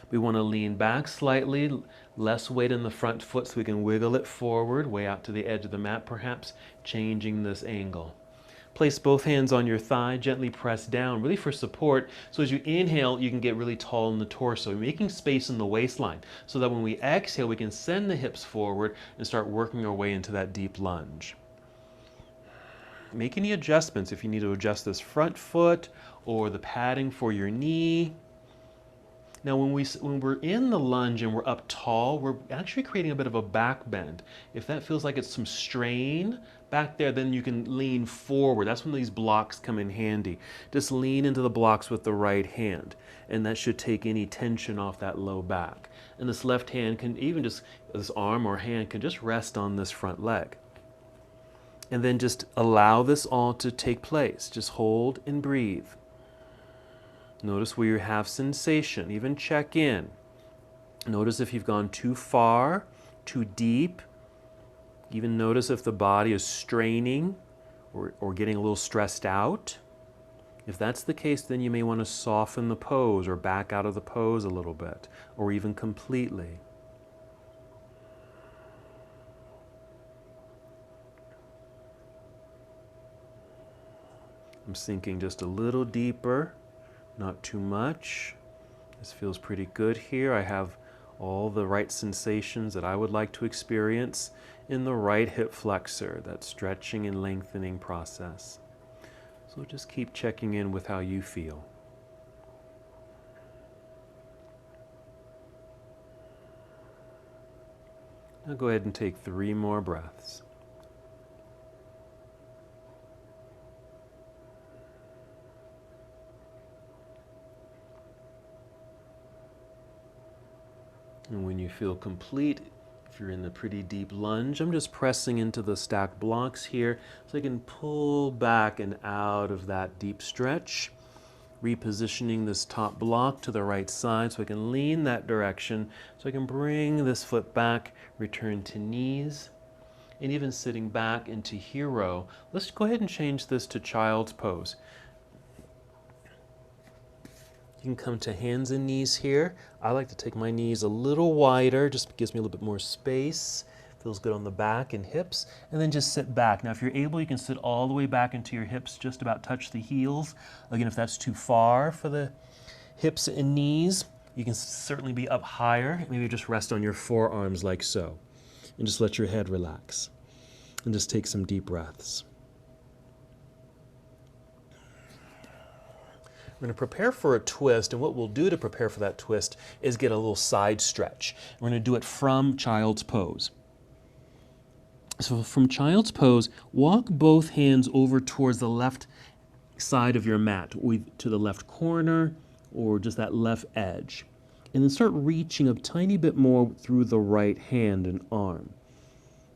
We want to lean back slightly, less weight in the front foot so we can wiggle it forward, way out to the edge of the mat perhaps, changing this angle. Place both hands on your thigh, gently press down, really for support. So as you inhale, you can get really tall in the torso, making space in the waistline so that when we exhale, we can send the hips forward and start working our way into that deep lunge. Make any adjustments if you need to adjust this front foot or the padding for your knee. Now when we're in the lunge and we're up tall, we're actually creating a bit of a back bend. If that feels like it's some strain back there, then you can lean forward. That's when these blocks come in handy. Just lean into the blocks with the right hand, and that should take any tension off that low back. And this left hand can even just, this arm or hand can just rest on this front leg. And then just allow this all to take place. Just hold and breathe. Notice where you have sensation, even check in. Notice if you've gone too far, too deep. Even notice if the body is straining or getting a little stressed out. If that's the case, then you may want to soften the pose or back out of the pose a little bit, or even completely. I'm sinking just a little deeper. Not too much. This feels pretty good here. I have all the right sensations that I would like to experience in the right hip flexor, that stretching and lengthening process. So just keep checking in with how you feel. Now go ahead and take 3 more breaths. And when you feel complete, if you're in the pretty deep lunge, I'm just pressing into the stacked blocks here so I can pull back and out of that deep stretch, repositioning this top block to the right side so I can lean that direction, so I can bring this foot back, return to knees, and even sitting back into hero. Let's go ahead and change this to child's pose. You can come to hands and knees here. I like to take my knees a little wider, just gives me a little bit more space. Feels good on the back and hips. And then just sit back. Now if you're able, you can sit all the way back into your hips, just about touch the heels. Again, if that's too far for the hips and knees, you can certainly be up higher. Maybe just rest on your forearms like so. And just let your head relax. And just take some deep breaths. We're going to prepare for a twist, and what we'll do to prepare for that twist is get a little side stretch. We're going to do it from child's pose. So from child's pose, walk both hands over towards the left side of your mat, to the left corner or just that left edge. And then start reaching a tiny bit more through the right hand and arm.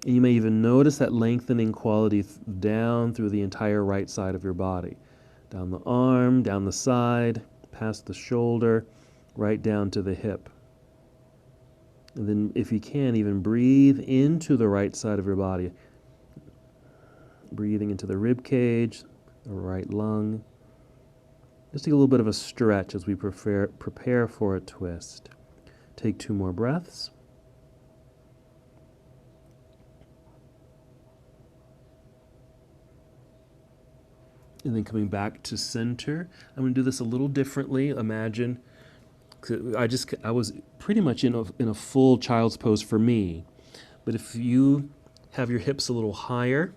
And you may even notice that lengthening quality down through the entire right side of your body. Down the arm, down the side, past the shoulder, right down to the hip. And then if you can, even breathe into the right side of your body. Breathing into the rib cage, the right lung. Just take a little bit of a stretch as we prepare for a twist. Take 2 more breaths. And then coming back to center. I'm going to do this a little differently. Imagine, I was pretty much in a full child's pose for me. But if you have your hips a little higher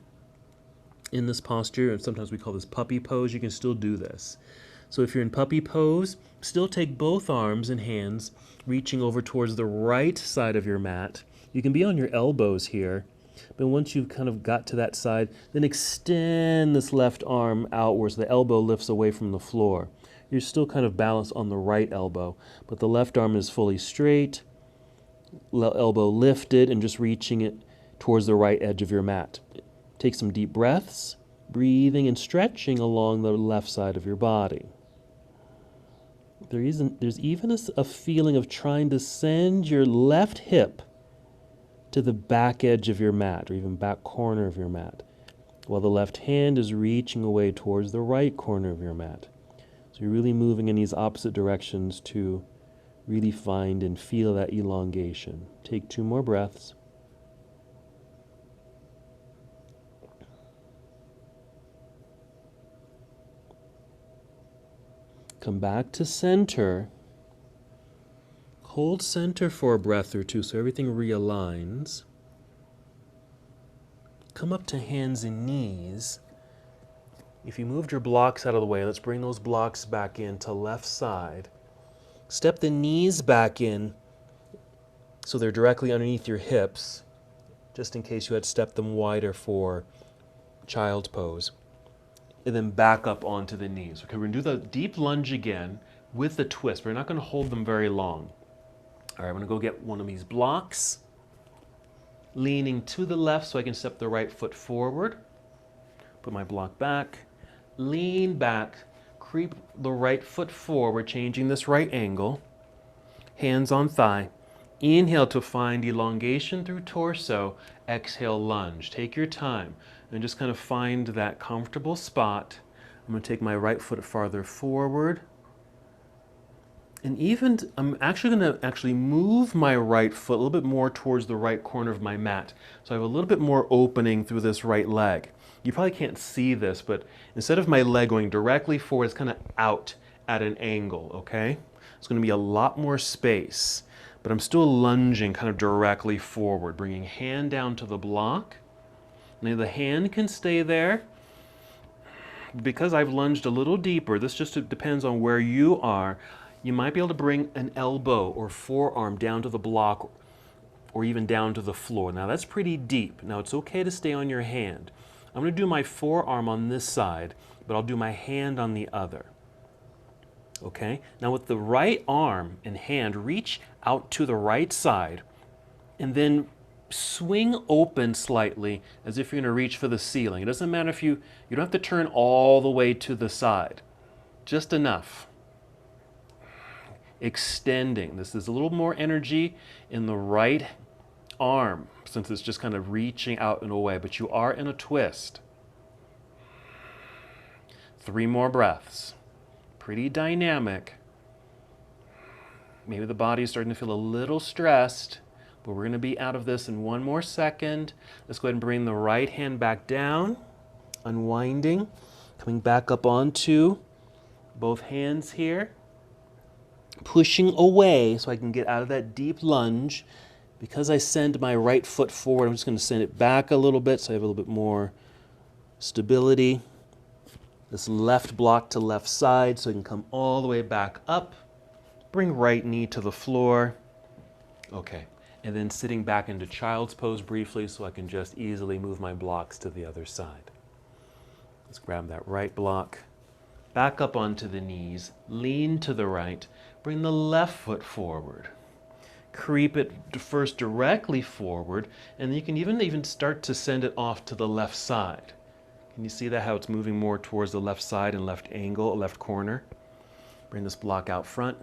in this posture, and sometimes we call this puppy pose, you can still do this. So if you're in puppy pose, still take both arms and hands, reaching over towards the right side of your mat. You can be on your elbows here. But once you've kind of got to that side, then extend this left arm outwards. The elbow lifts away from the floor. You're still kind of balanced on the right elbow, but the left arm is fully straight, elbow lifted, and just reaching it towards the right edge of your mat. Take some deep breaths, breathing and stretching along the left side of your body. There's even a feeling of trying to send your left hip to the back edge of your mat, or even back corner of your mat, while the left hand is reaching away towards the right corner of your mat. So you're really moving in these opposite directions to really find and feel that elongation. Take 2 more breaths. Come back to center. Hold center for a breath or 2 so everything realigns. Come up to hands and knees. If you moved your blocks out of the way, let's bring those blocks back in to left side. Step the knees back in so they're directly underneath your hips, just in case you had stepped them wider for child's pose. And then back up onto the knees. Okay, we're going to do the deep lunge again with the twist. We're not going to hold them very long. All right, I'm going to go get one of these blocks, leaning to the left so I can step the right foot forward. Put my block back, lean back, creep the right foot forward, changing this right angle. Hands on thigh. Inhale to find elongation through torso. Exhale, lunge. Take your time and just kind of find that comfortable spot. I'm going to take my right foot farther forward. And even, I'm actually going to move my right foot a little bit more towards the right corner of my mat. So I have a little bit more opening through this right leg. You probably can't see this, but instead of my leg going directly forward, it's kind of out at an angle, okay? It's going to be a lot more space, but I'm still lunging kind of directly forward, bringing hand down to the block. Now the hand can stay there. Because I've lunged a little deeper, this just depends on where you are. You might be able to bring an elbow or forearm down to the block or even down to the floor. Now that's pretty deep. Now it's okay to stay on your hand. I'm going to do my forearm on this side, but I'll do my hand on the other. Okay? Now with the right arm and hand, reach out to the right side and then swing open slightly as if you're going to reach for the ceiling. It doesn't matter if you don't have to turn all the way to the side. Just enough. Extending. This is a little more energy in the right arm since it's just kind of reaching out and away, but you are in a twist. 3 more breaths. Pretty dynamic. Maybe the body is starting to feel a little stressed, but we're going to be out of this in 1 more second. Let's go ahead and bring the right hand back down, unwinding, coming back up onto both hands here, pushing away so I can get out of that deep lunge. Because I send my right foot forward, I'm just going to send it back a little bit so I have a little bit more stability. This left block to left side so I can come all the way back up. Bring right knee to the floor. Okay, and then sitting back into child's pose briefly so I can just easily move my blocks to the other side. Let's grab that right block. Back up onto the knees, lean to the right, bring the left foot forward. Creep it first directly forward, and you can even start to send it off to the left side. Can you see that, how it's moving more towards the left side and left angle, left corner? Bring this block out front.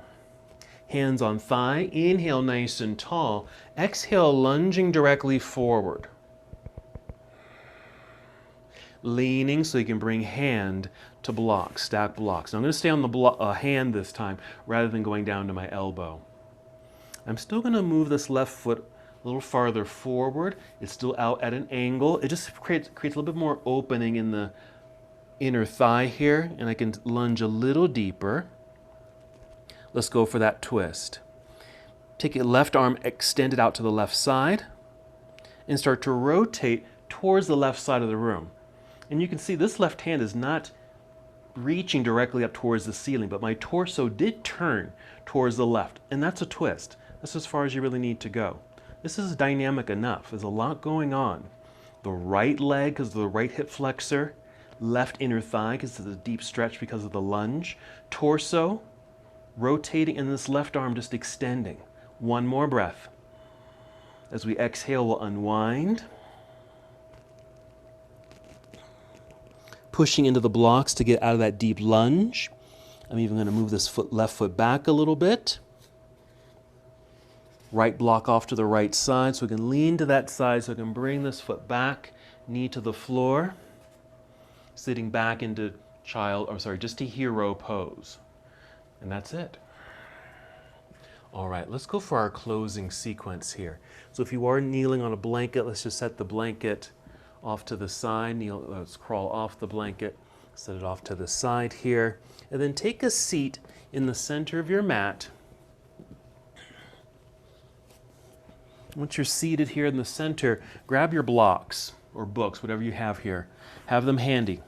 Hands on thigh, inhale nice and tall. Exhale, lunging directly forward. Leaning so you can bring hand to block, stack blocks. Now I'm going to stay on the hand this time rather than going down to my elbow. I'm still going to move this left foot a little farther forward. It's still out at an angle. It just creates a little bit more opening in the inner thigh here, and I can lunge a little deeper. Let's go for that twist. Take your left arm extended out to the left side and start to rotate towards the left side of the room. And you can see this left hand is not reaching directly up towards the ceiling, but my torso did turn towards the left, and that's a twist. That's as far as you really need to go. This is dynamic enough. There's a lot going on. The right leg because of the right hip flexor, left inner thigh because of the deep stretch because of the lunge, torso rotating, and this left arm just extending. 1 more breath. As we exhale, we'll unwind. Pushing into the blocks to get out of that deep lunge. I'm even going to move this left foot back a little bit. Right block off to the right side, so we can lean to that side, so I can bring this foot back, knee to the floor, sitting back into just a hero pose. And that's it. All right, let's go for our closing sequence here. So if you are kneeling on a blanket, let's just set the blanket off to the side. Let's crawl off the blanket, set it off to the side here, and then take a seat in the center of your mat. Once you're seated here in the center, grab your blocks or books, whatever you have here. Have them handy,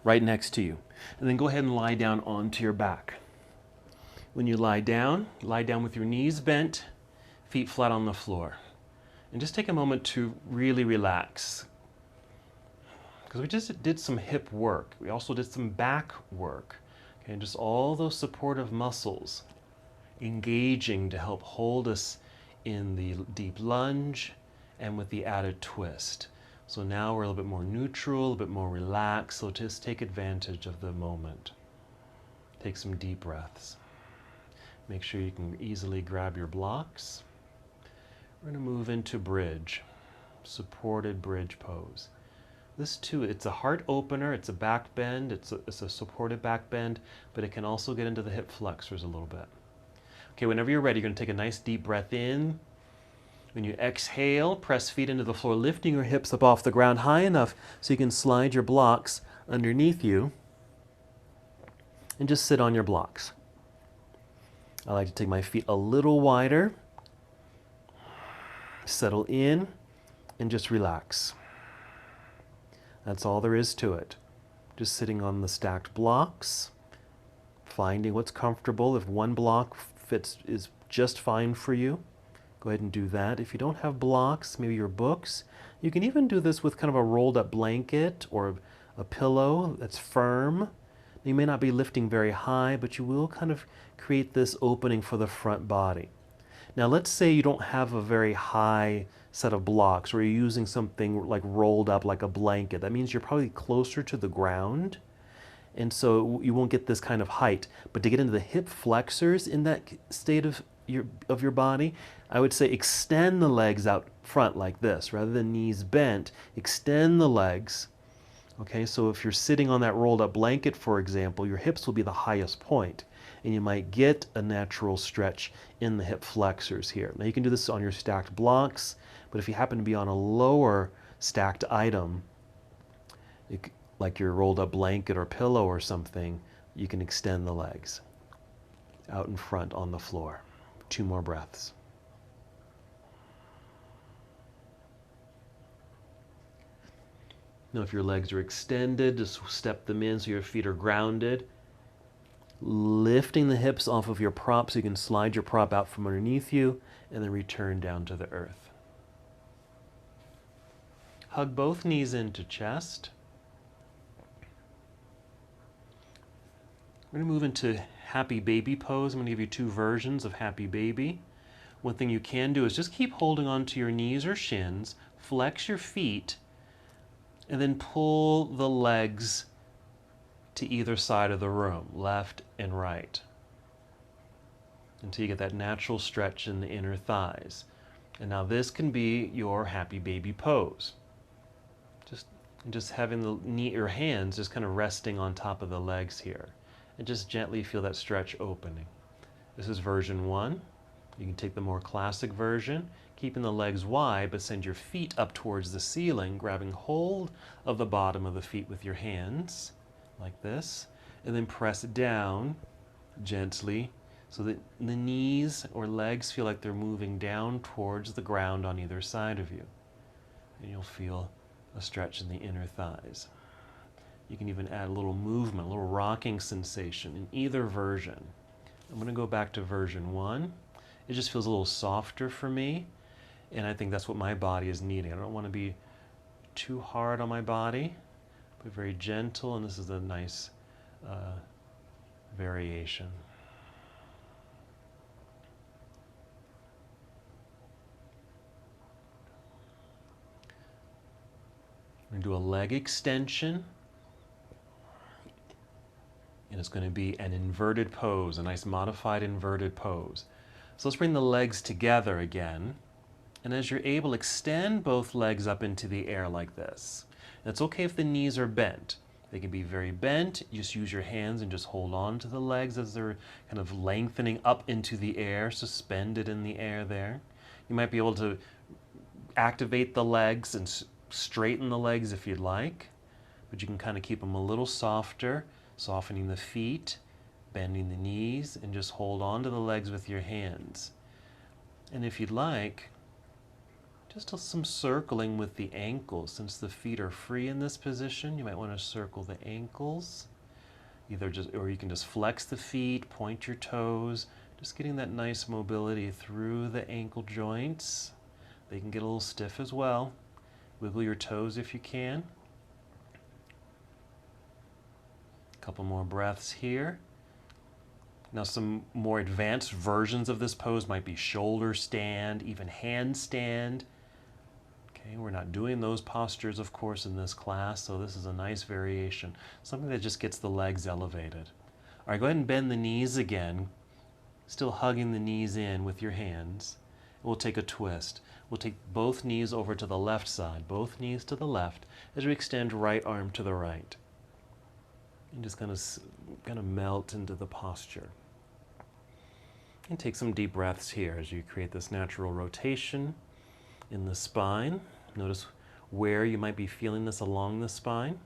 right next to you. And then go ahead and lie down onto your back. When you lie down with your knees bent, feet flat on the floor. And just take a moment to really relax. Because we just did some hip work. We also did some back work. Okay, and just all those supportive muscles engaging to help hold us in the deep lunge and with the added twist. So now we're a little bit more neutral, a little bit more relaxed, so just take advantage of the moment. Take some deep breaths. Make sure you can easily grab your blocks. We're going to move into bridge, supported bridge pose. This too, it's a heart opener, it's a back bend, it's a supported back bend, but it can also get into the hip flexors a little bit. Okay, whenever you're ready, you're going to take a nice deep breath in. When you exhale, press feet into the floor, lifting your hips up off the ground high enough so you can slide your blocks underneath you and just sit on your blocks. I like to take my feet a little wider, settle in, and just relax. That's all there is to it. Just sitting on the stacked blocks, finding what's comfortable. If one block is just fine for you, go ahead and do that. If you don't have blocks, maybe your books, you can even do this with kind of a rolled up blanket or a pillow that's firm. You may not be lifting very high, but you will kind of create this opening for the front body. Now let's say you don't have a very high set of blocks, or you're using something like rolled up like a blanket. That means you're probably closer to the ground, and so you won't get this kind of height. But to get into the hip flexors in that state of your body, I would say extend the legs out front like this. Rather than knees bent, extend the legs. Okay, so if you're sitting on that rolled up blanket, for example, your hips will be the highest point, and you might get a natural stretch in the hip flexors here. Now you can do this on your stacked blocks, but if you happen to be on a lower stacked item, like your rolled up blanket or pillow or something, you can extend the legs out in front on the floor. 2 more breaths. Now if your legs are extended, just step them in so your feet are grounded. Lifting the hips off of your prop so you can slide your prop out from underneath you and then return down to the earth. Hug both knees into chest. We're going to move into happy baby pose. I'm going to give you 2 versions of happy baby. One thing you can do is just keep holding on to your knees or shins, flex your feet, and then pull the legs to either side of the room, left and right, until you get that natural stretch in the inner thighs. And now this can be your happy baby pose. Just having your hands just kind of resting on top of the legs here, and just gently feel that stretch opening. This is version 1. You can take the more classic version, keeping the legs wide, but send your feet up towards the ceiling, grabbing hold of the bottom of the feet with your hands, like this, and then press down gently so that the knees or legs feel like they're moving down towards the ground on either side of you. And you'll feel a stretch in the inner thighs. You can even add a little movement, a little rocking sensation in either version. I'm going to go back to version 1. It just feels a little softer for me, and I think that's what my body is needing. I don't want to be too hard on my body, but very gentle, and this is a nice variation. I'm going to do a leg extension And it's going to be an inverted pose, a nice modified inverted pose. So let's bring the legs together again. And as you're able, extend both legs up into the air like this. And it's okay if the knees are bent. They can be very bent. Just use your hands and just hold on to the legs as they're kind of lengthening up into the air, suspended in the air there. You might be able to activate the legs and straighten the legs if you'd like, but you can kind of keep them a little softer, softening the feet, bending the knees, and just hold on to the legs with your hands. And if you'd like, just some circling with the ankles. Since the feet are free in this position, you might want to circle the ankles. Or you can just flex the feet, point your toes, just getting that nice mobility through the ankle joints. They can get a little stiff as well. Wiggle your toes if you can. A couple more breaths here. Now some more advanced versions of this pose might be shoulder stand, even handstand. Okay, we're not doing those postures, of course, in this class, so this is a nice variation. Something that just gets the legs elevated. All right, go ahead and bend the knees again, still hugging the knees in with your hands. We'll take a twist. We'll take both knees over to the left side, both knees to the left, as we extend right arm to the right. And just kind of melt into the posture. And take some deep breaths here as you create this natural rotation in the spine. Notice where you might be feeling this along the spine.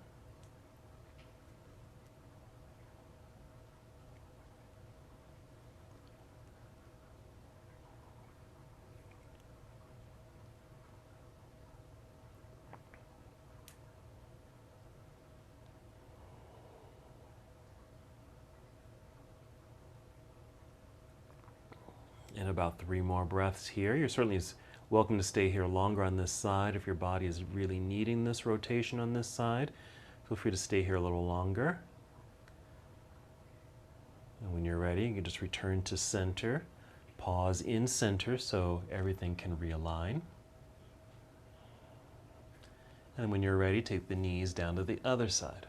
And about 3 more breaths here. You're certainly welcome to stay here longer on this side if your body is really needing this rotation on this side. Feel free to stay here a little longer. And when you're ready, you can just return to center. Pause in center so everything can realign. And when you're ready, take the knees down to the other side.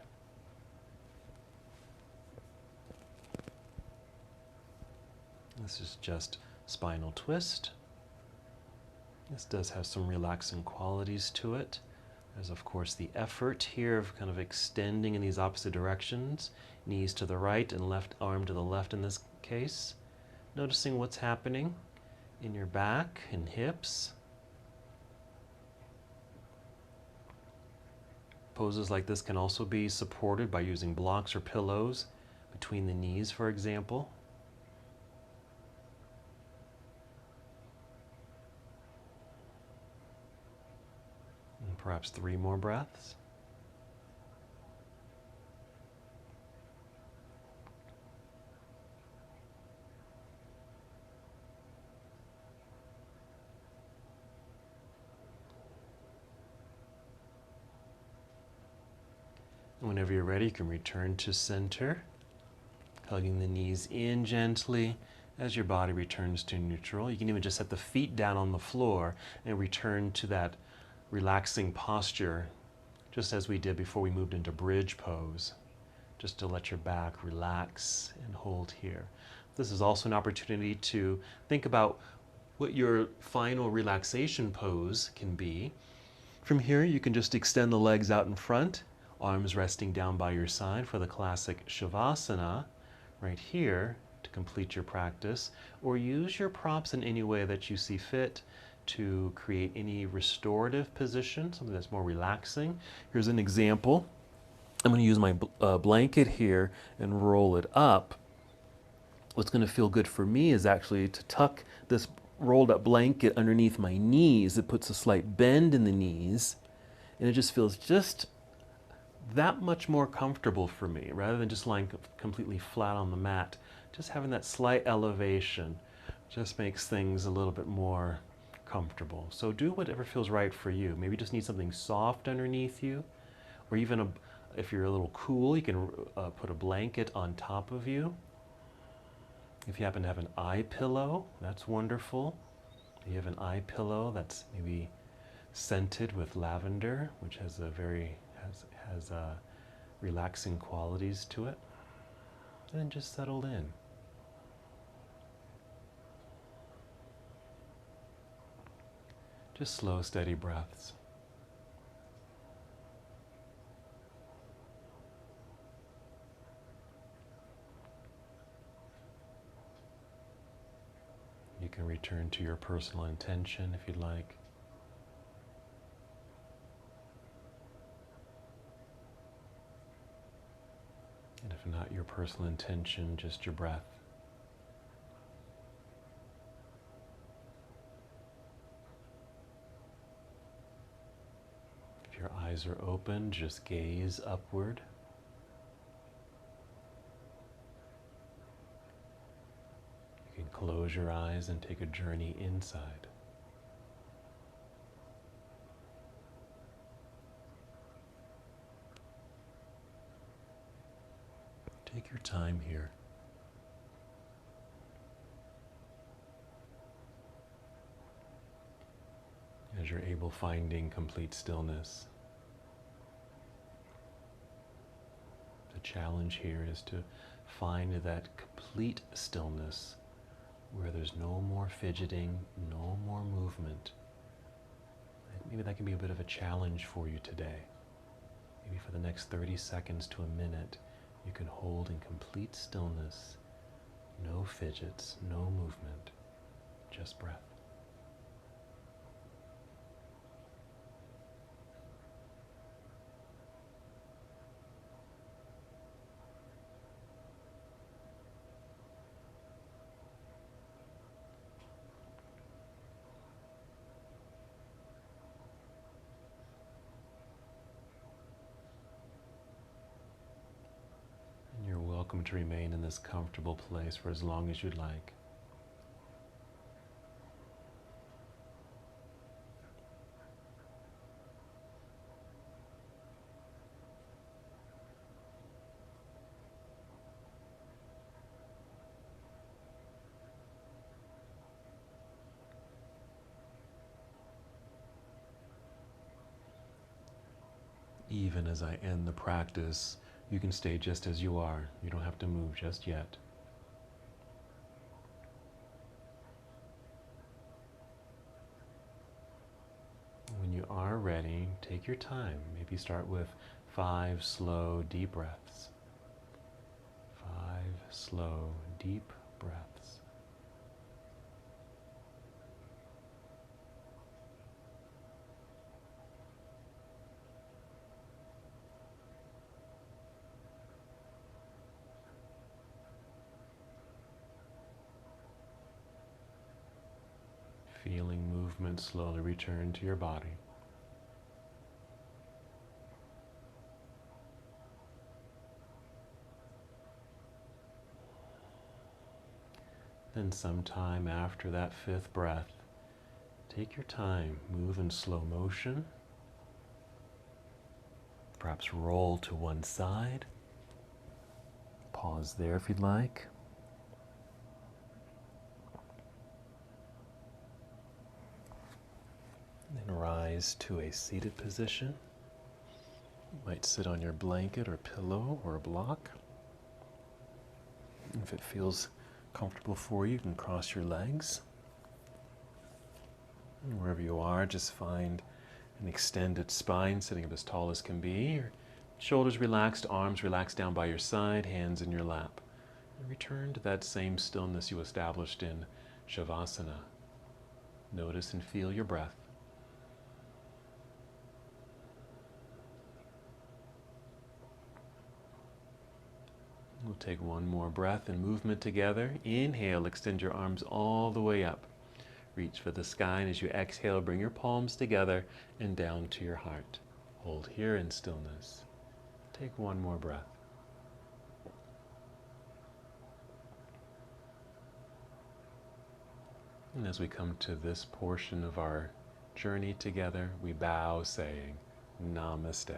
This is just spinal twist. This does have some relaxing qualities to it. There's of course the effort here of kind of extending in these opposite directions, knees to the right and left arm to the left in this case. Noticing what's happening in your back and hips. Poses like this can also be supported by using blocks or pillows between the knees, for example. Perhaps 3 more breaths. And whenever you're ready, you can return to center, hugging the knees in gently as your body returns to neutral. You can even just set the feet down on the floor and return to that relaxing posture, just as we did before we moved into bridge pose, just to let your back relax and hold here. This is also an opportunity to think about what your final relaxation pose can be. From here, you can just extend the legs out in front, arms resting down by your side for the classic Shavasana right here to complete your practice, or use your props in any way that you see fit to create any restorative position, something that's more relaxing. Here's an example. I'm going to use my blanket here and roll it up. What's going to feel good for me is actually to tuck this rolled up blanket underneath my knees. It puts a slight bend in the knees, and it just feels just that much more comfortable for me, rather than just lying completely flat on the mat. Just having that slight elevation just makes things a little bit more comfortable. So do whatever feels right for you. Maybe you just need something soft underneath you, or even if you're a little cool, you can put a blanket on top of you. If you happen to have an eye pillow, that's wonderful. If you have an eye pillow that's maybe scented with lavender, which has relaxing qualities to it. and then just settle in. Just slow, steady breaths. You can return to your personal intention if you'd like. And if not your personal intention, just your breath. If your eyes are open, just gaze upward. You can close your eyes and take a journey inside. Take your time here. As you're able, finding complete stillness. The challenge here is to find that complete stillness where there's no more fidgeting, no more movement. Maybe that can be a bit of a challenge for you today. Maybe for the next 30 seconds to a minute, you can hold in complete stillness, no fidgets, no movement, just breath. You're welcome to remain in this comfortable place for as long as you'd like. Even as I end the practice, you can stay just as you are. You don't have to move just yet. When you are ready, take your time. Maybe start with 5 slow, deep breaths. 5 slow, deep breaths. Feeling movement slowly return to your body. Then sometime after that 5th breath, take your time, move in slow motion. Perhaps roll to one side. Pause there if you'd like. Then rise to a seated position. You might sit on your blanket or pillow or a block. If it feels comfortable for you, you can cross your legs. And wherever you are, just find an extended spine, sitting up as tall as can be. Your shoulders relaxed, arms relaxed down by your side, hands in your lap. And return to that same stillness you established in Shavasana. Notice and feel your breath. We'll take one more breath and movement together. Inhale, extend your arms all the way up. Reach for the sky, and as you exhale, bring your palms together and down to your heart. Hold here in stillness. Take one more breath. And as we come to this portion of our journey together, we bow saying, Namaste.